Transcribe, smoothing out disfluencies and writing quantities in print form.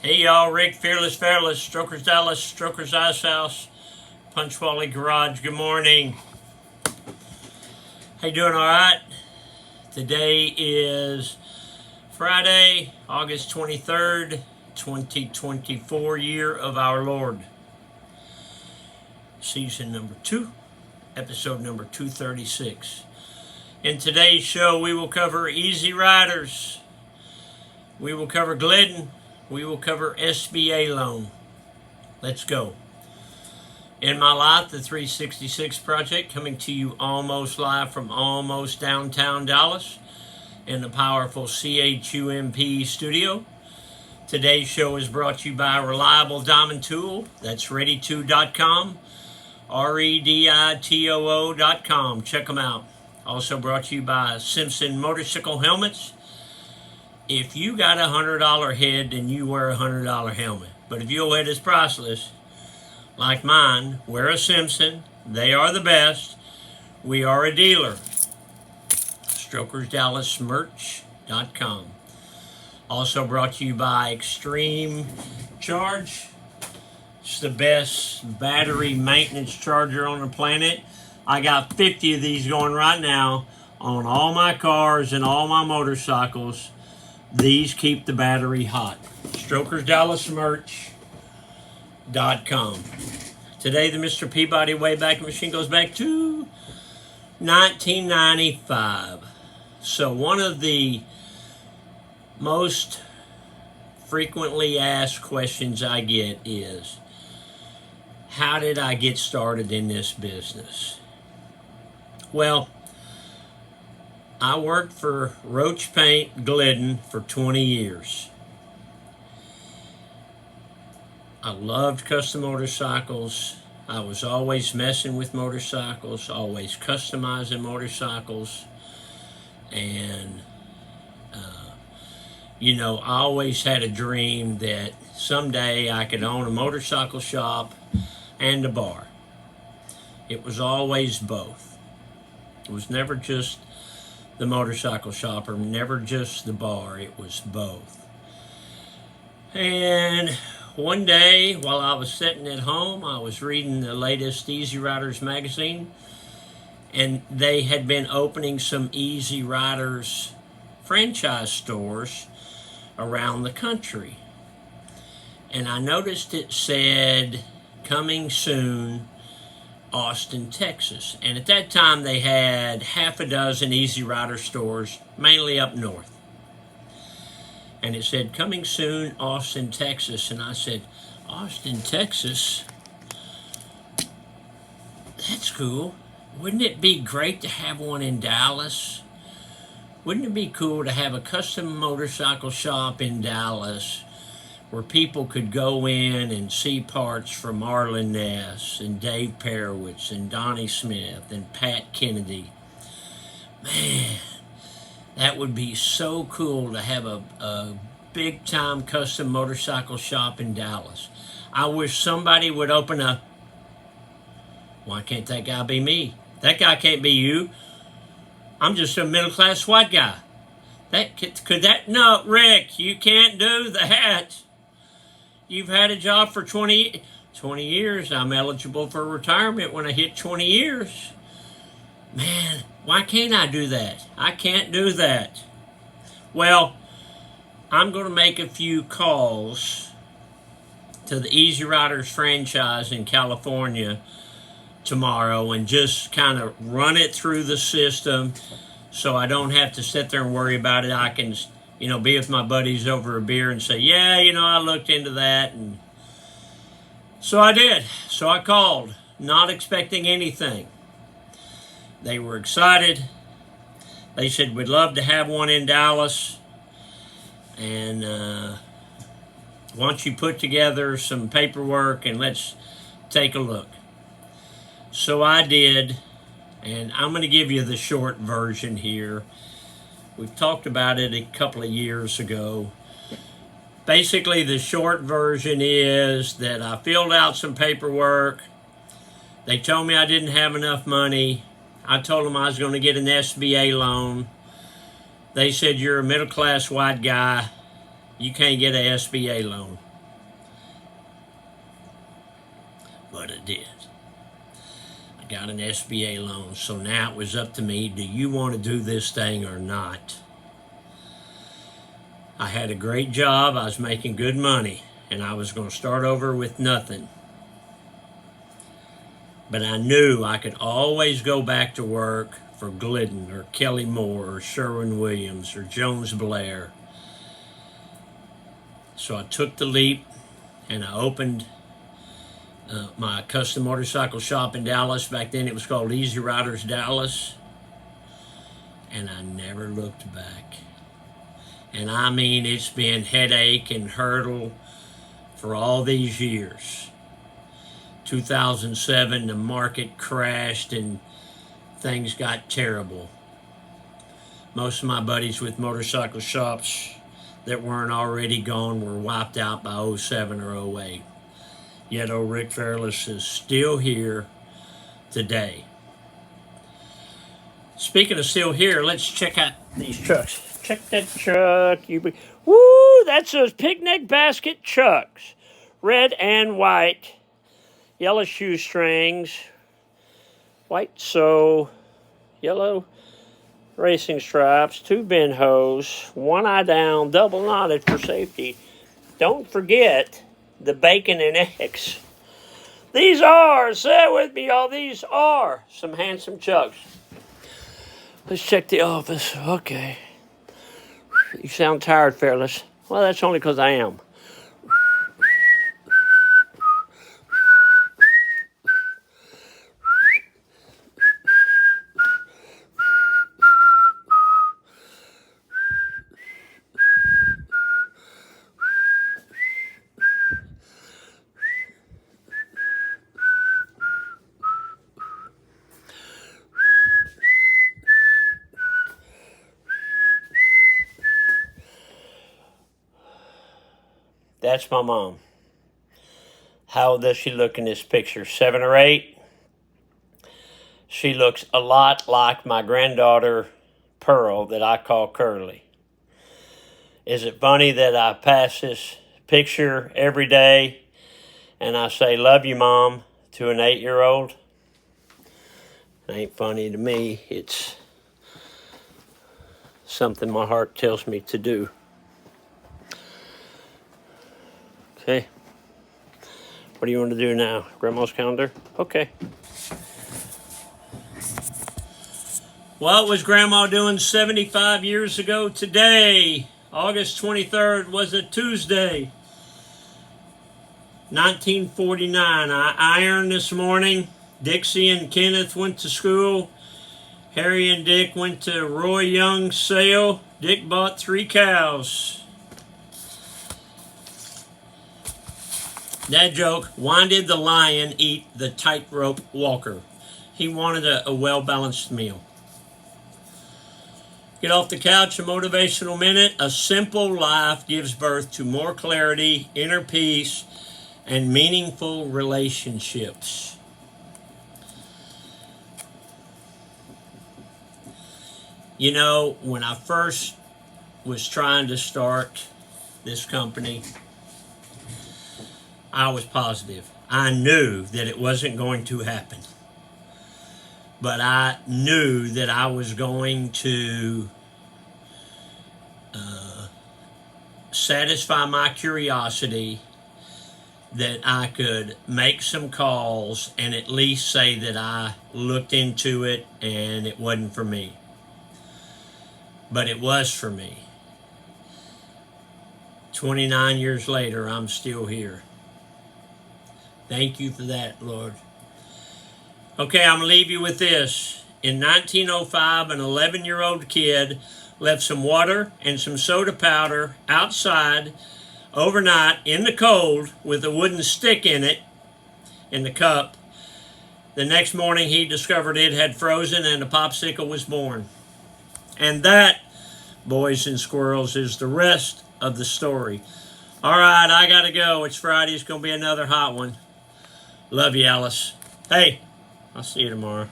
Hey y'all, Rick, Fearless, Strokers Dallas, Strokers Ice House, Punch Wally Garage, good morning. How you doing, all right? Today is Friday, August 23rd, 2024, year of our Lord. Season number 2, episode number 236. In today's show, we will cover Easyriders. We will cover Glidden. We will cover SBA loan. Let's go. In My Life, the 366 Project, coming to you almost live from almost downtown Dallas in the powerful CHUMP studio. Today's show is brought to you by Reliable Diamond Tool. That's ready2.com, reditoo.com. Check them out. Also brought to you by Simpson Motorcycle Helmets. If you got a $100 head, then you wear a $100 helmet. But if your head is priceless, like mine, wear a Simpson. They are the best. We are a dealer. StrokersDallasMerch.com. Also brought to you by Extreme Charge. It's the best battery maintenance charger on the planet. I got 50 of these going right now on all my cars and all my motorcycles. These keep the battery hot. StrokersDallasMerch.com. Today, the Mr. Peabody Wayback Machine goes back to 1995. So one of the most frequently asked questions I get is, how did I get started in this business? Well, I worked for Roach Paint Glidden for 20 years. I loved custom motorcycles. I was always messing with motorcycles, always customizing motorcycles. And, I always had a dream that someday I could own a motorcycle shop and a bar. It was always both. It was never just the motorcycle shop, or never just the bar. It was both. And one day, while I was sitting at home, I was reading the latest Easyriders magazine, and they had been opening some Easyriders franchise stores around the country. And I noticed it said, coming soon, Austin, Texas. And at that time, they had half a dozen Easyrider stores, mainly up north. And it said, coming soon, Austin, Texas. And I said, Austin, Texas? That's cool. Wouldn't it be great to have one in Dallas? Wouldn't it be cool to have a custom motorcycle shop in Dallas where people could go in and see parts from Arlen Ness and Dave Perowitz and Donnie Smith and Pat Kennedy? Man, that would be so cool to have a big-time custom motorcycle shop in Dallas. I wish somebody would open a... Why can't that guy be me? That guy can't be you. I'm just a middle-class white guy. No, Rick, you can't do that. You've had a job for 20 years. I'm eligible for retirement when I hit 20 years. Man, why can't I do that? I can't do that. Well, I'm going to make a few calls to the Easyriders franchise in California tomorrow and just kind of run it through the system so I don't have to sit there and worry about it. I can be with my buddies over a beer and say, yeah, I looked into that. And so I did. So I called, not expecting anything. They were excited. They said, we'd love to have one in Dallas. And why don't you put together some paperwork and let's take a look. So I did. And I'm going to give you the short version here. We've talked about it a couple of years ago. Basically, the short version is that I filled out some paperwork. They told me I didn't have enough money. I told them I was going to get an SBA loan. They said, you're a middle-class white guy. You can't get an SBA loan. but I did. I got an SBA loan, so now it was up to me. Do you want to do this thing or not? I had a great job. I was making good money, and I was going to start over with nothing. But I knew I could always go back to work for Glidden or Kelly Moore or Sherwin-Williams or Jones Blair. So I took the leap, and I opened my custom motorcycle shop in Dallas. Back then it was called Easyriders Dallas. And I never looked back. And I mean, it's been headache and hurdle for all these years. 2007, the market crashed and things got terrible. Most of my buddies with motorcycle shops that weren't already gone were wiped out by 07 or 08. Yet old Rick Fairless is still here today. Speaking of still here, let's check out these trucks. Check that truck. Woo, that's those picnic basket trucks. Red and white. Yellow shoestrings. White yellow racing stripes. 2 bend hose. 1 eye down. Double knotted for safety. Don't forget the bacon and eggs. These are, say it with me, y'all, these are some handsome chucks. Let's check the office. Okay. You sound tired, Fairless. Well, that's only because I am. That's my mom. How old does she look in this picture? 7 or 8? She looks a lot like my granddaughter, Pearl, that I call Curly. Is it funny that I pass this picture every day and I say, love you, Mom, to an 8-year-old? It ain't funny to me. It's something my heart tells me to do. Okay. What do you want to do now? Grandma's calendar? Okay. What was Grandma doing 75 years ago today? August 23rd was a Tuesday. 1949. I ironed this morning. Dixie and Kenneth went to school. Harry and Dick went to Roy Young's sale. Dick bought 3 cows. Dad joke, why did the lion eat the tightrope walker? He wanted a well-balanced meal. Get off the couch, a motivational minute. A simple life gives birth to more clarity, inner peace, and meaningful relationships. You know, when I first was trying to start this company, I was positive. I knew that it wasn't going to happen. But I knew that I was going to satisfy my curiosity, that I could make some calls and at least say that I looked into it and it wasn't for me. But it was for me. 29 years later, I'm still here. Thank you for that, Lord. Okay, I'm going to leave you with this. In 1905, an 11-year-old kid left some water and some soda powder outside overnight in the cold with a wooden stick in it, in the cup. The next morning, he discovered it had frozen and a popsicle was born. And that, boys and squirrels, is the rest of the story. All right, I got to go. It's Friday. It's going to be another hot one. Love you, Alice. Hey, I'll see you tomorrow.